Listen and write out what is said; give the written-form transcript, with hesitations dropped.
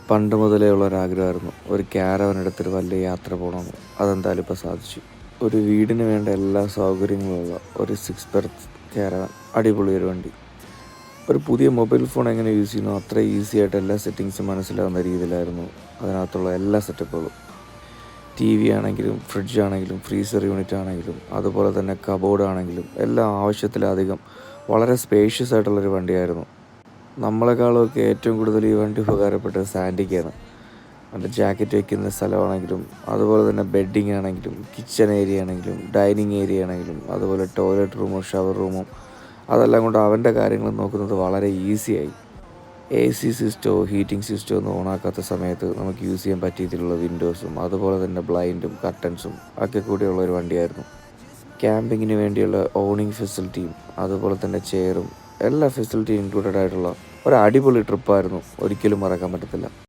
പണ്ട് മുതലേ ഉള്ളൊരാഗ്രഹമായിരുന്നു ഒരു ക്യാരവൻ എടുത്തൊരു വലിയ യാത്ര പോകണമെന്ന്. അതെന്തായാലും ഇപ്പോൾ സാധിച്ചു. ഒരു വീടിന് വേണ്ട എല്ലാ സൗകര്യങ്ങളുമുള്ള ഒരു 6 ബെർത്ത് ക്യാരവൻ, അടിപൊളി ഒരു വണ്ടി. ഒരു പുതിയ മൊബൈൽ ഫോൺ എങ്ങനെ യൂസ് ചെയ്യുന്നു അത്ര ഈസി ആയിട്ട് എല്ലാ സെറ്റിങ്സും മനസ്സിലാവുന്ന രീതിയിലായിരുന്നു അതിനകത്തുള്ള എല്ലാ സെറ്റപ്പുകളും. ടി വി ആണെങ്കിലും ഫ്രിഡ്ജ് ആണെങ്കിലും ഫ്രീസർ യൂണിറ്റ് ആണെങ്കിലും അതുപോലെ തന്നെ കബോർഡ് ആണെങ്കിലും എല്ലാം ആവശ്യത്തിലധികം വളരെ സ്പേഷ്യസ് ആയിട്ടുള്ളൊരു വണ്ടിയായിരുന്നു. നമ്മളെക്കാളൊക്കെ ഏറ്റവും കൂടുതൽ ഈ വണ്ടി ഉപകാരപ്പെട്ടത് സാൻഡിക്കാണ്. അതിൻ്റെ ജാക്കറ്റ് വയ്ക്കുന്ന സ്ഥലമാണെങ്കിലും അതുപോലെ തന്നെ ബെഡിങ് ആണെങ്കിലും കിച്ചൺ ഏരിയ ആണെങ്കിലും ഡൈനിങ് ഏരിയ ആണെങ്കിലും അതുപോലെ ടോയ്ലറ്റ് റൂമും ഷവർ റൂമും അതെല്ലാം കൊണ്ട് അവൻ്റെ കാര്യങ്ങൾ നോക്കുന്നത് വളരെ ഈസിയായി. AC സിസ്റ്റമോ ഹീറ്റിംഗ് സിസ്റ്റമോ ഒന്നും ഓണാക്കാത്ത സമയത്ത് നമുക്ക് യൂസ് ചെയ്യാൻ പറ്റിയ രീതിയിലുള്ള വിൻഡോസും അതുപോലെ തന്നെ ബ്ലൈൻഡും കർട്ടൻസും ഒക്കെ കൂടിയുള്ള ഒരു വണ്ടിയായിരുന്നു. ക്യാമ്പിങ്ങിന് വേണ്ടിയുള്ള ഓണിങ് ഫെസിലിറ്റിയും അതുപോലെ തന്നെ ചെയറും എല്ലാ ഫെസിലിറ്റിയും ഇൻക്ലൂഡഡ് ആയിട്ടുള്ള ഒരു അടിപൊളി ട്രിപ്പായിരുന്നു. ഒരിക്കലും മറക്കാൻ പറ്റത്തില്ല.